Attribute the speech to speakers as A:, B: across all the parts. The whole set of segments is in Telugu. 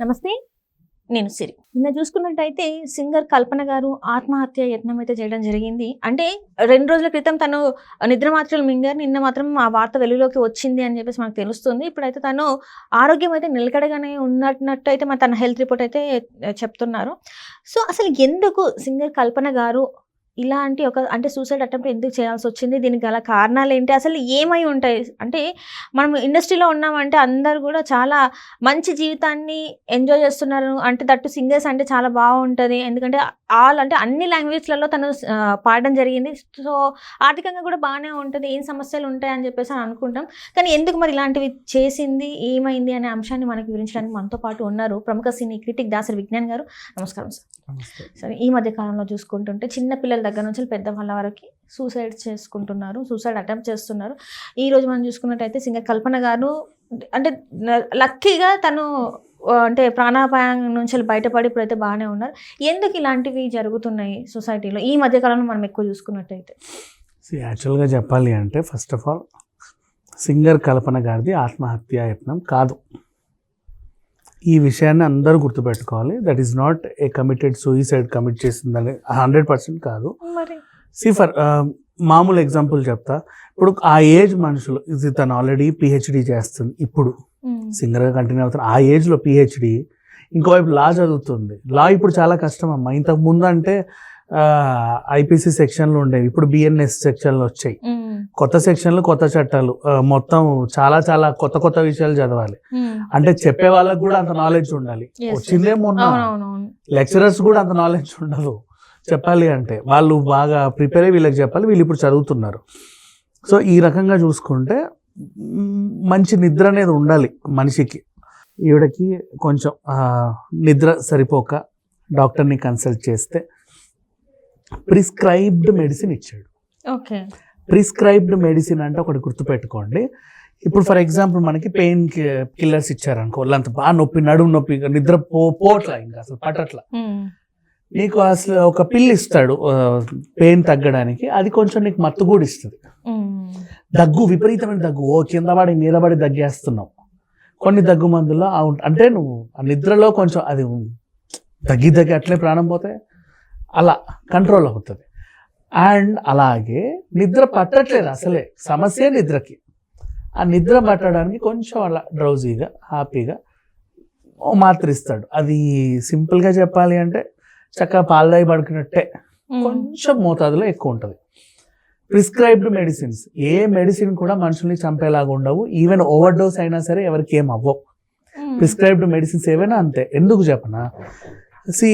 A: నమస్తే. నేను సిరి. నిన్న చూసుకున్నట్టయితే సింగర్ కల్పన గారు ఆత్మహత్య యత్నం అయితే చేయడం జరిగింది. అంటే 2 రోజుల క్రితం తను నిద్ర మాత్రలు మింగారు. నిన్న మాత్రం ఆ వార్త వెలుగులోకి వచ్చింది అని చెప్పేసి మనకు తెలుస్తుంది. ఇప్పుడైతే తను ఆరోగ్యం అయితే నిలకడగానే ఉన్నట్టు అయితే మరి తన హెల్త్ రిపోర్ట్ అయితే చెప్తున్నారు. సో, అసలు ఎందుకు సింగర్ కల్పన గారు ఇలాంటి అంటే సూసైడ్ అటెంప్ట్ ఎందుకు చేయాల్సొచ్చింది? దీనికి గల కారణాలేంటి? అసలు ఏమై ఉంటాయి? అంటే మనం ఇండస్ట్రీలో ఉన్నామంటే అందరూ గూడా చాలా మంచి జీవితాన్ని ఎంజాయ్ చేస్తున్నారు. అంటే దట్టు సింగర్స్ అంటే చాలా బావుంటది. ఎందుకంటే అంటే అన్ని లాంగ్వేజ్‌లలో తను పాడడం జరిగింది. సో, ఆర్థికంగా గూడా బానే ఉంటది. ఏం సమస్యలుంటాయని జెప్పేసి అనుకుంటాం. కానీ ఎందుకు మరి ఇలాంటివి చేసింది? ఏమైంది? అనే అంశాన్ని మనకి వివరించడానికి మనతో పాటు ఉన్నారు ప్రముఖ సినీ క్రిటిక్ దాసరి విజ్ఞాన్ గారు. నమస్కారం సార్. సరే, ఈ మధ్య కాలంలో చూసుకుంటుంటే చిన్న పిల్లల దగ్గర నుంచి పెద్దవాళ్ళ వరకు సూసైడ్ చేసుకుంటున్నారు. సూసైడ్ అటెంప్ట్ చేస్తున్నారు. ఈరోజు మనం చూసుకున్నట్టయితే సింగర్ కల్పన గారు అంటే లక్కీగా తను అంటే ప్రాణాపాయం నుంచి బయటపడి ఇప్పుడైతే బాగానే ఉన్నారు. ఎందుకు ఇలాంటివి జరుగుతున్నాయి సొసైటీలో ఈ మధ్య కాలంలో మనం ఎక్కువ చూసుకున్నట్టయితే?
B: యాక్చువల్గా చెప్పాలి అంటే ఫస్ట్ ఆఫ్ ఆల్ సింగర్ కల్పన గారిది ఆత్మహత్య యత్నం కాదు. ఈ విషయాన్ని అందరూ గుర్తుపెట్టుకోవాలి. That is not a committed suicide commit చేసిందని 100% కాదు. ఫర్ మామూలు ఎగ్జాంపుల్ చెప్తా. ఇప్పుడు ఆ ఏజ్ మనుషులు ఇది తను ఆల్రెడీ పిహెచ్డి చేస్తుంది. ఇప్పుడు సింగర్గా కంటిన్యూ అవుతుంది. ఆ ఏజ్లో పిహెచ్డి, ఇంకోవైపు లా చదువుతుంది. లా ఇప్పుడు చాలా కష్టం అమ్మా. ఇంతకు ముందు అంటే ఐపీసీ సెక్షన్లు ఉండేవి, ఇప్పుడు బిఎన్ఎస్ సెక్షన్లు వచ్చాయి. కొత్త సెక్షన్లు, కొత్త చట్టాలు, మొత్తం చాలా చాలా కొత్త కొత్త విషయాలు చదవాలి. అంటే చెప్పే వాళ్ళకి కూడా అంత నాలెడ్జ్ ఉండాలి. వచ్చిందే మొన్న లెక్చరర్స్ కూడా అంత నాలెడ్జ్ ఉండదు. చెప్పాలి అంటే వాళ్ళు బాగా ప్రిపేర్ అయ్యి వీళ్ళకి చెప్పాలి. వీళ్ళు ఇప్పుడు చదువుతున్నారు. సో ఈ రకంగా చూసుకుంటే మంచి నిద్ర అనేది ఉండాలి మనిషికి. ఈవిడకి కొంచెం నిద్ర సరిపోక డాక్టర్ని కన్సల్ట్ చేస్తే ప్రిస్క్రైబ్డ్ మెడిసిన్ ఇచ్చాడు. ప్రిస్క్రైబ్డ్ మెడిసిన్ అంటే ఒకటి గుర్తుపెట్టుకోండి. ఇప్పుడు ఫర్ ఎగ్జాంపుల్ మనకి పెయిన్ కిల్లర్స్ ఇచ్చారనుకో, వాళ్ళంత బాగా నొప్పి, నడుము నొప్పి, నిద్ర పోట్లా, ఇంకా అసలు పట్టట్లా, నీకు అసలు ఒక పిల్ ఇస్తాడు పెయిన్ తగ్గడానికి. అది కొంచెం నీకు మత్తు కూడా ఇస్తుంది. దగ్గు, విపరీతమైన దగ్గు, కింద పడి మీద పడి దగ్గేస్తున్నావు. కొన్ని దగ్గు మందుల్లో అంటే నువ్వు ఆ నిద్రలో కొంచెం అది దగ్గి అట్లే ప్రాణం పోతే అలా కంట్రోల్ అవుతుంది. అండ్ అలాగే నిద్ర పట్టట్లేదు, అసలే సమస్య నిద్రకి. ఆ నిద్ర పట్టడానికి కొంచెం అలా డ్రౌజీగా హ్యాపీగా మాత్ర ఇస్తాడు. అది సింపుల్గా చెప్పాలి అంటే చక్కగా పాలదాయి పడుకున్నట్టే, కొంచెం మోతాదులో ఎక్కువ ఉంటుంది. ప్రిస్క్రైబ్డ్ మెడిసిన్స్, ఏ మెడిసిన్ కూడా మనుషుల్ని చంపేలాగా ఉండవు. ఈవెన్ ఓవర్ డోస్ అయినా సరే ఎవరికి ఏం అవ్వవు. ప్రిస్క్రైబ్డ్ మెడిసిన్స్ ఏవైనా అంతే. ఎందుకు చెప్పనా,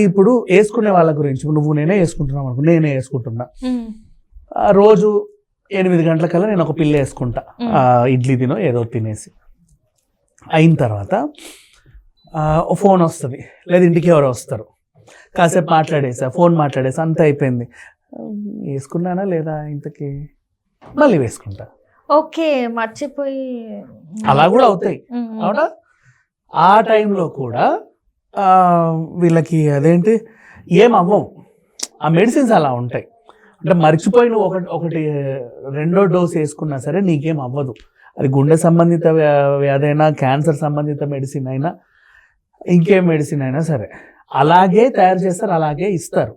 B: ఇప్పుడు వేసుకునే వాళ్ళ గురించి, నువ్వు నేనే వేసుకుంటున్నావు అనుకో, నేనే వేసుకుంటున్నా. రోజు 8 గంటలకల్లా నేను ఒక పిల్ల వేసుకుంటా, ఇడ్లీ తినో ఏదో తినేసి. అయిన తర్వాత ఫోన్ వస్తుంది, లేదా ఇంటికి ఎవరో వస్తారు, కాసేపు మాట్లాడేసా, ఫోన్ మాట్లాడేసా, అంత అయిపోయింది. వేసుకున్నానా లేదా ఇంతకీ, మళ్ళీ వేసుకుంటా.
A: ఓకే, మర్చిపోయి
B: అలా కూడా అవుతాయి. అవునా? ఆ టైంలో కూడా వీళ్ళకి అదేంటి ఏం అవ్వవు. ఆ మెడిసిన్స్ అలా ఉంటాయి. అంటే మర్చిపోయి నువ్వు ఒకటి రెండో డోస్ వేసుకున్నా సరే నీకేం అవ్వదు. అది గుండె సంబంధిత వ్యాధి అయినా, క్యాన్సర్ సంబంధిత మెడిసిన్ అయినా, ఇంకేం మెడిసిన్ అయినా సరే అలాగే తయారు చేస్తారు, అలాగే ఇస్తారు.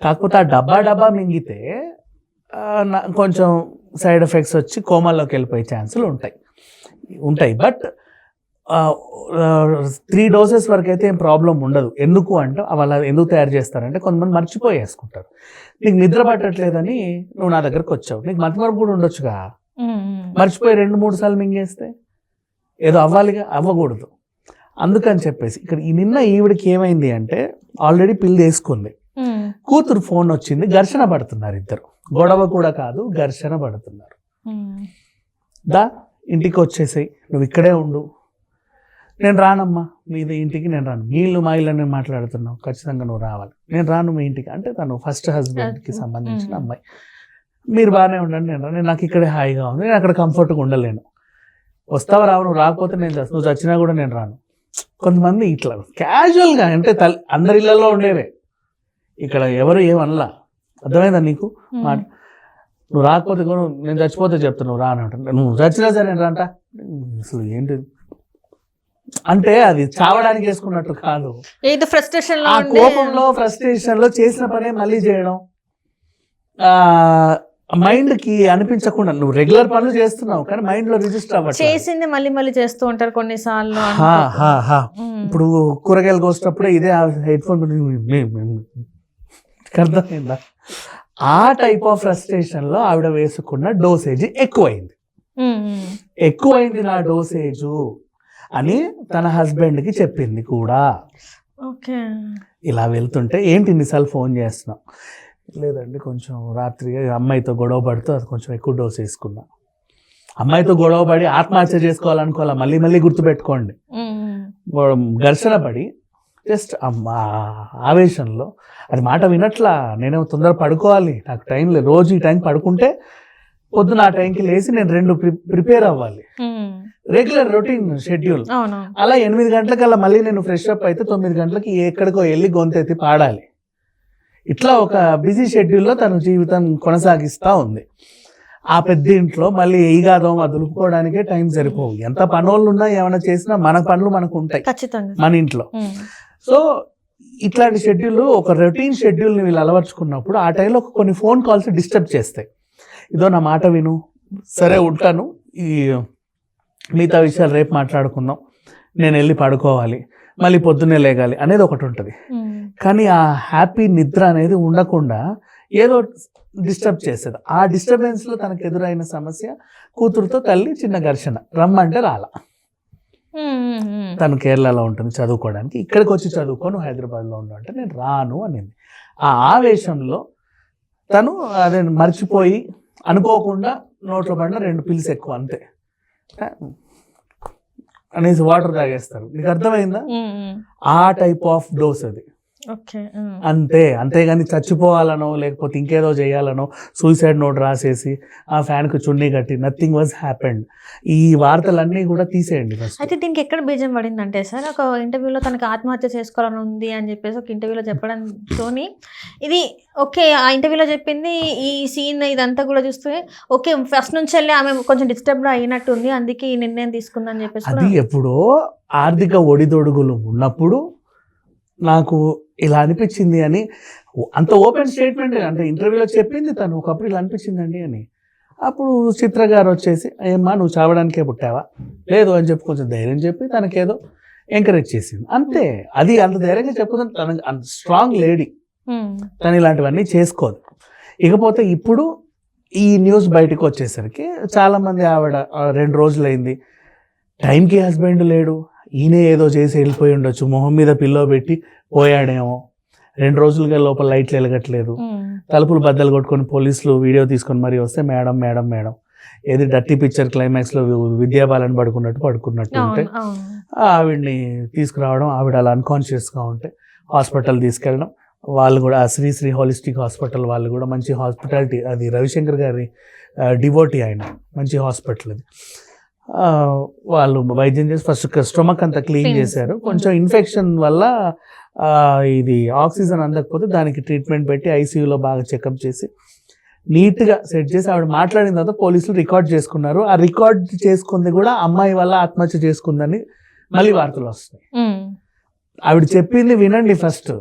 B: కాకపోతే ఆ డబ్బా మింగితే కొంచెం సైడ్ ఎఫెక్ట్స్ వచ్చి కోమాల్లోకి వెళ్ళిపోయే ఛాన్సులు ఉంటాయి. బట్ 3 డోసెస్ వరకు అయితే ఏం ప్రాబ్లం ఉండదు. ఎందుకు అంటే వాళ్ళు ఎందుకు తయారు చేస్తారంటే కొంతమంది మర్చిపోయి వేసుకుంటారు. నీకు నిద్ర పట్టట్లేదని నువ్వు నా దగ్గరకు వచ్చావు, నీకు మతిమరుపు కూడా ఉండొచ్చుగా. మర్చిపోయి 2-3 సార్లు మింగేస్తే ఏదో అవ్వాలిగా, అవ్వకూడదు. అందుకని చెప్పేసి ఇక్కడ నిన్న ఈవిడికి ఏమైంది అంటే ఆల్రెడీ పిల్లి వేసుకుంది, కూతురు ఫోన్ వచ్చింది, ఘర్షణ పడుతున్నారు ఇద్దరు. గొడవ కూడా కాదు, ఘర్షణ పడుతున్నారు. ఇంటికి వచ్చేసాయి, నువ్వు ఇక్కడే ఉండు. నేను రానమ్మా మీది ఇంటికి, నేను రాను. మా ఇల్లు నేను మాట్లాడుతున్నావు, ఖచ్చితంగా నువ్వు రావాలి. నేను రాను మీ ఇంటికి అంటే తను ఫస్ట్ హస్బెండ్కి సంబంధించిన అమ్మాయి. మీరు బాగానే ఉండండి, నేను నాకు ఇక్కడే హాయిగా ఉంది, నేను అక్కడ కంఫర్ట్గా ఉండలేను. వస్తావా రావు, నువ్వు రాకపోతే నువ్వు చచ్చినా కూడా నేను రాను. కొంతమంది ఇట్లా క్యాజువల్గా, అంటే అందరి ఇళ్లలో ఉండేవే, ఇక్కడ ఎవరు ఏమనలా. అర్థమైందా నీకు? నువ్వు రాకపోతే నేను చచ్చిపోతే చెప్తా, నువ్వు రానంట. నువ్వు చచ్చినా సరే నేను రాంట. అసలు ఏంటి అంటే అది చావడానికి వేసుకున్నట్టు కాదు,
A: ఏదో ఫ్రస్ట్రేషన్ లో
B: ఆ కోపంలో ఫ్రస్ట్రేషన్ లో చేసిన పనే మళ్ళీ చేయడం, మైండ్ కి అనిపించకుండా నువ్వు రెగ్యులర్ పనులు చేస్తున్నావు కానీ మైండ్ లో రిజిస్టర్ అవ్వట్లేదు.
A: చేసింది మళ్ళీ మళ్ళీ చేస్తూ ఉంటారు కొన్నిసార్లు.
B: ఇప్పుడు కూరగాయలు కోసేటప్పుడే ఇదే హెడ్ ఫోన్ అర్థమైందా? ఆ టైప్ ఆఫ్ ఫ్రస్ట్రేషన్ లో ఆవిడ వేసుకున్న డోసేజ్ ఎక్కువైంది నా డోసేజు అని తన హస్బెండ్ కి చెప్పింది కూడా.
A: ఓకే.
B: ఇలా వెళ్తుంటే ఏంటి ఇన్నిసార్లు ఫోన్ చేస్తున్నావు? లేదండి కొంచెం రాత్రి అమ్మాయితో గొడవ పడుతూ అది కొంచెం ఎక్కువ డోస్ వేసుకున్నా. అమ్మాయితో గొడవ పడి ఆత్మహత్య చేసుకోవాలనుకోవాలా, మళ్ళీ మళ్ళీ గుర్తుపెట్టుకోండి. ఘర్షణ పడి జస్ట్ ఆవేశంలో అది మాట వినట్లా, నేనేమో తొందర పడుకోవాలి, నాకు టైం లేదు, రోజు ఈ టైం పడుకుంటే పొద్దున ఆ టైంకి లేచి నేను 2 ప్రిపేర్ అవ్వాలి, రెగ్యులర్ రొటీన్ షెడ్యూల్. అలా 8 గంటలకల్లా మళ్ళీ నేను ఫ్రెష్ అప్ అయితే 9 గంటలకి ఎక్కడికో వెళ్ళి గొంతెత్తి పాడాలి. ఇట్లా ఒక బిజీ షెడ్యూల్లో తన జీవితం కొనసాగిస్తూ ఉంది. ఆ పెద్ద ఇంట్లో మళ్ళీ ఈగాదం దులుపుకోవడానికే టైం సరిపోవు. ఎంత పనులు ఉన్నా ఏమైనా చేసినా మన పనులు మనకు ఉంటాయి మన ఇంట్లో. సో ఇట్లాంటి షెడ్యూల్, ఒక రొటీన్ షెడ్యూల్ని వీళ్ళు అలవర్చుకున్నప్పుడు ఆ టైంలో కొన్ని ఫోన్ కాల్స్ డిస్టర్బ్ చేస్తాయి. ఇదో నా మాట విను, సరే ఉంటాను, ఈ మిగతా విషయాలు రేపు మాట్లాడుకుందాం, నేను వెళ్ళి పడుకోవాలి, మళ్ళీ పొద్దున్నే లేగాలి అనేది ఒకటి ఉంటుంది. కానీ ఆ హ్యాపీ నిద్ర అనేది ఉండకుండా ఏదో డిస్టర్బ్ చేసేది. ఆ డిస్టర్బెన్స్లో తనకు ఎదురైన సమస్య కూతురుతో తల్లి చిన్న ఘర్షణ. రమ్మంటే రాలా, తను కేరళలో ఉంటుంది చదువుకోవడానికి, ఇక్కడికి వచ్చి చదువుకొని హైదరాబాద్లో ఉండంటే నేను రాను అనింది. ఆ ఆవేశంలో తను అదే మర్చిపోయి అనుకోకుండా నోట్లో పడిన 2 పిల్స్ ఎక్కువ అంతే అనేసి వాటర్ తాగేస్తారు. నీకు అర్థమైందా? ఆ టైప్ ఆఫ్ డోస్ అది అంతే. అంతేగాని చచ్చిపోవాలనో లేకపోతే ఇంకేదో చేయాలనో సూసైడ్ నోట్ రాసేసి ఆ ఫ్యాన్కు చున్నీ కట్టి నథింగ్ వాజ్ హ్యాపెండ్. ఈ వార్తలన్నీ కూడా తీసేయండి ఫస్ట్.
A: అయితే దీనికి ఎక్కడ బీజం పడింది అంటే సార్, ఒక ఇంటర్వ్యూలో తనకు ఆత్మహత్య చేసుకోవాలని ఉంది అని చెప్పేసి ఒక ఇంటర్వ్యూలో చెప్పడంతో ఇది ఓకే, ఆ ఇంటర్వ్యూలో చెప్పింది ఈ సీన్ ఇదంతా కూడా చూస్తే ఓకే, ఫస్ట్ నుంచి వెళ్ళి ఆమె కొంచెం డిస్టర్బ్డ్ అయినట్టు ఉంది, అందుకే ఈ నిర్ణయం తీసుకుందని చెప్పేసి.
B: అది ఎప్పుడో ఆర్థిక ఒడిదొడుగులు ఉన్నప్పుడు నాకు ఇలా అనిపించింది అని అంత ఓపెన్ స్టేట్మెంట్, అంటే ఇంటర్వ్యూలో చెప్పింది తను ఒకప్పుడు ఇలా అనిపించిందండి అని. అప్పుడు చిత్ర గారు వచ్చేసి ఏమ్మా నువ్వు చావడానికే పుట్టావా, లేదు అని చెప్పి కొంచెం ధైర్యం చెప్పి తనకేదో ఎంకరేజ్ చేసింది అంతే. అది అంత ధైర్యంగా చెప్పుకుంటే తన అంత స్ట్రాంగ్ లేడీ, తను ఇలాంటివన్నీ చేసుకోదు. ఇకపోతే ఇప్పుడు ఈ న్యూస్ బయటకు వచ్చేసరికి చాలామంది ఆవిడ 2 రోజులైంది, టైంకి హస్బెండ్ లేడు, ఈయనే ఏదో చేసి వెళ్ళిపోయి ఉండొచ్చు, మొహం మీద పిల్లో పెట్టి పోయాడేమో, 2 రోజులుగా లోపల లైట్లు వెలగట్లేదు, తలుపులు బద్దలు కొట్టుకొని పోలీసులు వీడియో తీసుకొని మరీ వస్తే మేడం మేడం మేడం ఏది డర్టీ పిక్చర్ క్లైమాక్స్లో విద్యాబాలని పడుకున్నట్టు ఉంటే ఆవిడ్ని తీసుకురావడం, ఆవిడ అలా అన్కాన్షియస్గా ఉంటే హాస్పిటల్ తీసుకెళ్ళడం. వాళ్ళు కూడా శ్రీ హోలిస్టిక్ హాస్పిటల్ వాళ్ళు కూడా మంచి హాస్పిటాలిటీ, అది రవిశంకర్ గారి డివోటీ ఆయన, మంచి హాస్పిటల్ అది. వాళ్ళు వైద్యం చేసి ఫస్ట్ స్టొమక్ అంతా క్లీన్ చేశారు. కొంచెం ఇన్ఫెక్షన్ వల్ల ఇది ఆక్సిజన్ అందకపోతే దానికి ట్రీట్మెంట్ పెట్టి ఐసీయూలో బాగా చెకప్ చేసి నీట్గా సెట్ చేసి ఆవిడ మాట్లాడిన తర్వాత పోలీసులు రికార్డ్ చేసుకున్నారు. ఆ రికార్డ్ చేసుకుంది కూడా అమ్మాయి వల్ల ఆత్మహత్య చేసుకుందని మళ్ళీ వార్తలు వస్తాయి. ఆవిడ చెప్పింది వినండి ఫస్ట్.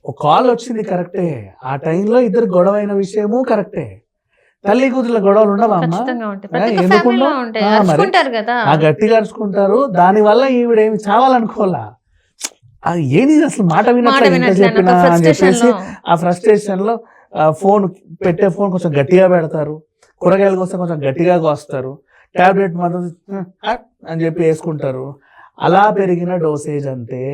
B: ఒక కాల్ వచ్చింది కరెక్టే, ఆ టైంలో ఇద్దరు గొడవైన విషయము కరెక్టే. తల్లి కూతుర్ల గొడవలు ఉండవా అమ్మా? ఎందుకుండా గట్టిగా అరుచుకుంటారు. దానివల్ల ఈవిడేమి చావాలనుకోవాలా, ఏది అసలు మాట వినట్లే ఎంత చెప్పినా అని చెప్పేసి ఆ ఫ్రస్ట్రేషన్ లో ఫోన్ కొంచెం గట్టిగా పెడతారు, కూరగాయల కోసం కొంచెం గట్టిగా కోస్తారు, టాబ్లెట్ మాత్రం అని చెప్పి వేసుకుంటారు. అలా పెరిగిన డోసేజ్ అంతే,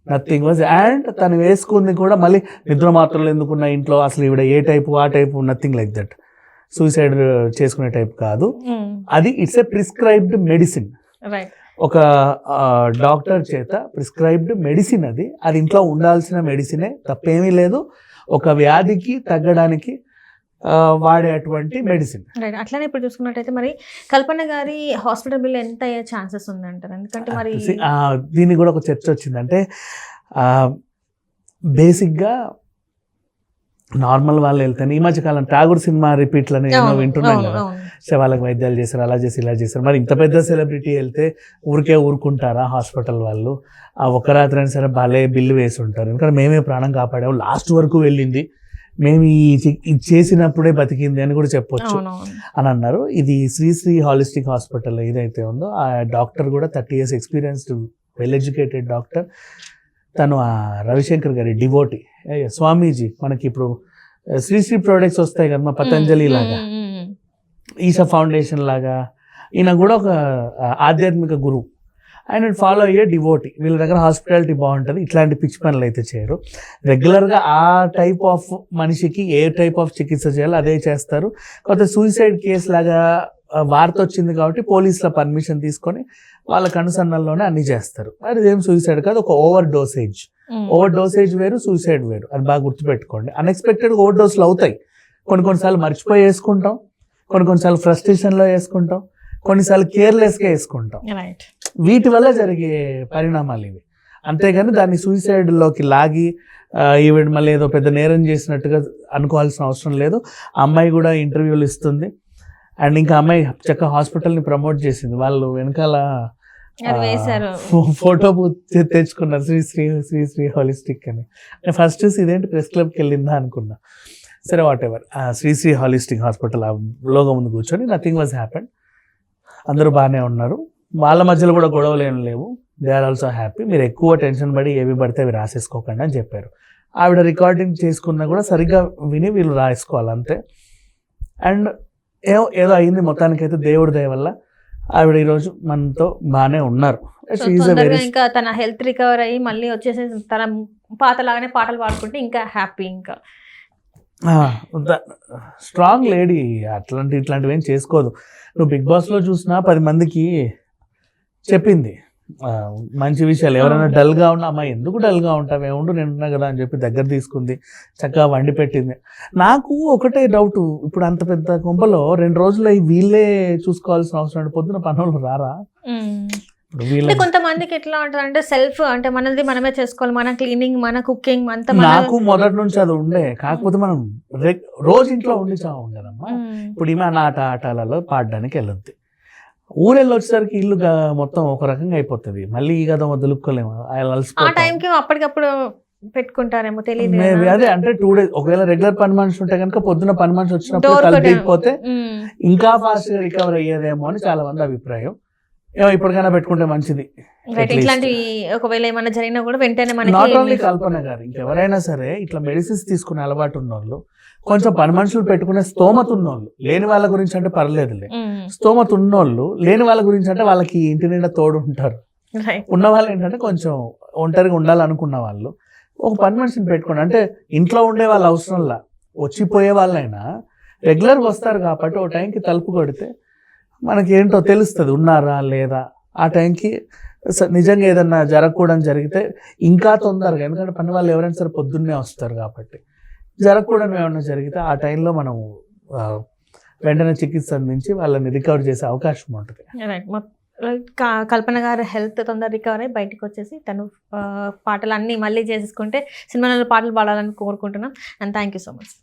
B: నథింగ్ వాజ్. అండ్ తను వేసుకుంది కూడా మళ్ళీ నిద్ర మాత్రలు ఎందుకున్న ఇంట్లో, అసలు ఈవిడ ఏ టైపు ఆ type, nothing like that. Suicide చేసుకునే టైప్ కాదు అది. ఇట్స్ ఏ ప్రిస్క్రైబ్డ్ మెడిసిన్, ఒక డాక్టర్ చేత ప్రిస్క్రైబ్డ్ మెడిసిన్ అది. అది ఇంట్లో ఉండాల్సిన మెడిసినే, తప్పేమీ లేదు. ఒక వ్యాధికి తగ్గడానికి వాడేటువంటి మెడిసిన్.
A: అట్లానే ఇప్పుడు చూసుకున్నట్టయితే మరి కల్పన గారి హాస్పిటల్ బిల్ ఎంత అయ్యే ఛాన్సెస్ ఉందంటారు? ఎందుకంటే మరి
B: దీనికి కూడా ఒక చర్చ వచ్చిందంటే బేసిక్గా నార్మల్ వాళ్ళు వెళ్తాను. ఈ మధ్య కాలం ఠాగూర్ సినిమా రిపీట్లని ఏమో వింటున్నాం కదా, వాళ్ళకి వైద్యాలు చేశారు, అలా చేసి ఇలా చేశారు. మరి ఇంత పెద్ద సెలబ్రిటీ వెళ్తే ఊరుకుంటారా హాస్పిటల్ వాళ్ళు? ఆ ఒక్క రాత్రి అయినా సరే భలే బిల్లు వేసి ఉంటారు. ఎందుకంటే మేమే ప్రాణం కాపాడాము, లాస్ట్ వరకు వెళ్ళింది, మేము ఇది చేసినప్పుడే బతికింది అని కూడా చెప్పొచ్చు అని అన్నారు. ఇది శ్రీశ్రీ హాలిస్టిక్ హాస్పిటల్ ఏదైతే ఉందో ఆ డాక్టర్ కూడా 30 years experienced well educated doctor. తను ఆ రవిశంకర్ గారి డివోటీ స్వామీజీ. మనకి ఇప్పుడు శ్రీశ్రీ ప్రోడక్ట్స్ వస్తాయి కదా, మా పతంజలి లాగా, ఈషా ఫౌండేషన్ లాగా, ఈయన కూడా ఒక ఆధ్యాత్మిక గురువు. ఆయన ఫాలో అయ్యే డివోటీ. వీళ్ళ దగ్గర హాస్పిటాలిటీ బాగుంటుంది, ఇట్లాంటి పిచ్చి పనులు అయితే చేయరు. రెగ్యులర్గా ఆ టైప్ ఆఫ్ మనిషికి ఏ టైప్ ఆఫ్ చికిత్స చేయాలో అదే చేస్తారు. కొత్త సూసైడ్ కేసు లాగా వార్త వచ్చింది కాబట్టి పోలీసుల పర్మిషన్ తీసుకొని వాళ్ళ కనుసన్నల్లోనే అన్ని చేస్తారు. అది ఏం సూసైడ్ కాదు, ఒక ఓవర్ డోసేజ్ వేరు, సూసైడ్ వేరు. అది బాగా గుర్తుపెట్టుకోండి. అన్ఎక్స్పెక్టెడ్ ఓవర్ డోసులు అవుతాయి. కొన్నిసార్లు మర్చిపోయి వేసుకుంటాం, కొన్నిసార్లు ఫ్రస్ట్రేషన్లో వేసుకుంటాం, కొన్నిసార్లు కేర్లెస్గా వేసుకుంటాం. వీటి వల్ల జరిగే పరిణామాలు ఇవి. అంతేగాని దాన్ని సూసైడ్లోకి లాగి ఈవెన్ మళ్ళీ ఏదో పెద్ద నేరం చేసినట్టుగా అనుకోవాల్సిన అవసరం లేదు. అమ్మాయి కూడా ఇంటర్వ్యూలు ఇస్తుంది. అండ్ ఇంకా అమ్మాయి చక్కగా హాస్పిటల్ని ప్రమోట్ చేసింది. వాళ్ళు వెనకాల ఫోటో తెచ్చుకున్నారు, శ్రీ హాలిస్టిక్ అని. ఫస్ట్ చూసి ఇదేంటి ప్రెస్ క్లబ్కి వెళ్ళిందా అనుకున్నా. సరే whatever, Sri holistic hospital ఆ లోగో ముందు కూర్చొని నథింగ్ వాజ్ హ్యాపెండ్. అందరూ బాగానే ఉన్నారు, వాళ్ళ మధ్యలో కూడా గొడవలు ఏం లేవు, దే ఆర్ ఆల్సో హ్యాపీ. మీరు ఎక్కువ టెన్షన్ పడి ఏవి పడితే అవి రాసేసుకోకండి అని చెప్పారు. ఆవిడ రికార్డింగ్ చేసుకున్నా కూడా సరిగ్గా విని వీళ్ళు రాసుకోవాలి అంతే. అండ్ ఏదో అయింది మొత్తానికైతే, దేవుడి దయ వల్ల ఆవిడ ఈరోజు మనతో బాగానే ఉన్నారు.
A: ఇంకా తన హెల్త్ రికవర్ అయ్యి మళ్ళీ వచ్చేసి తన పాతలాగానే పాటలు పాడుకుంటే ఇంకా హ్యాపీ. ఇంకా
B: స్ట్రాంగ్ లేడీ, ఇట్లాంటివి ఏం చేసుకోదు. నువ్వు బిగ్ బాస్లో చూసినా 10 మందికి చెప్పింది మంచి విషయాలు. ఎవరైనా డల్గా ఉన్నా, అమ్మా ఎందుకు డల్గా ఉంటావు, ఏముండు నేను ఉన్నా కదా అని చెప్పి దగ్గర తీసుకుంది, చక్కగా వండి పెట్టింది. నాకు ఒకటే డౌట్, ఇప్పుడు అంత పెద్ద కొంపలో 2 రోజులు వీళ్ళే చూసుకోవాల్సిన అవసరం, పొద్దున పనులు రారా?
A: కొంతమందికి ఎట్లా ఉంటుంది అంటే సెల్ఫ్, అంటే మనది మనమే చేసుకోవాలి, మన క్లీనింగ్, మన కుకింగ్ అంతా.
B: నాకు మొదటి నుంచి అది ఉండే, కాకపోతే మనం రోజు ఇంట్లో ఉండి చావం కదమ్మా. ఇప్పుడు ఈమె ఆటలలో పాడడానికి వెళ్ళొద్ది, ఊరెళ్ళి వచ్చేసరికి ఇల్లు మొత్తం ఒక రకంగా అయిపోతుంది, మళ్ళీ ఈ కదా వదులుకోలేము.
A: అప్పటికప్పుడు పెట్టుకుంటారేమో తెలియదు.
B: అదే అంటే 2 days ఒకవేళ రెగ్యులర్ పని మనిషి ఉంటే కనుక పొద్దున పని మనిషి వచ్చినప్పుడు కలిపిపోతే ఇంకా ఫాస్ట్ గా రికవర్ అయ్యేదేమో అని చాలా మంది అభిప్రాయం. ఇప్పటికైనా పెట్టుకుంటే మంచిది.
A: ఇట్లాంటివి ఒకవేళ ఏమైనా జరిగినా కూడా వెంటనే
B: నాట్ ఓన్లీ కల్పన గారు, ఇంకెవరైనా సరే ఇట్లా మెడిసిన్స్ తీసుకునే అలవాటు ఉన్నోళ్ళు, కొంచెం పని మనుషులు పెట్టుకునే స్తోమత ఉన్నోళ్ళు, లేని వాళ్ళ గురించి అంటే పర్లేదులే, స్తోమత ఉన్నోళ్ళు, లేని వాళ్ళ గురించి అంటే వాళ్ళకి ఇంటి నిండా తోడు ఉంటారు. ఉన్న వాళ్ళు ఏంటంటే కొంచెం ఒంటరిగా ఉండాలనుకున్న వాళ్ళు ఒక పని మనిషిని పెట్టుకోండి. అంటే ఇంట్లో ఉండే వాళ్ళ అవసరంలా, వచ్చిపోయే వాళ్ళైనా రెగ్యులర్గా వస్తారు కాబట్టి ఓ టైంకి తలుపు కొడితే మనకి ఏంటో తెలుస్తుంది ఉన్నారా లేదా. ఆ టైంకి నిజంగా ఏదన్నా జరగకూడని జరిగితే ఇంకా తొందరగా, ఎందుకంటే పని వాళ్ళు ఎవరైనా సరే పొద్దున్నే వస్తారు కాబట్టి, జరగకూడని ఏమైనా జరిగితే ఆ టైంలో మనం వెంటనే చికిత్స అందించి వాళ్ళని రికవర్ చేసే అవకాశం ఉంటుంది.
A: కల్పన గారు హెల్త్ తొందర రికవర్ అయ్యి బయటకు వచ్చేసి తను పాటలు అన్నీ మళ్ళీ చేసుకుంటే సినిమాలలో పాటలు పాడాలని కోరుకుంటున్నాం. And thank you so much.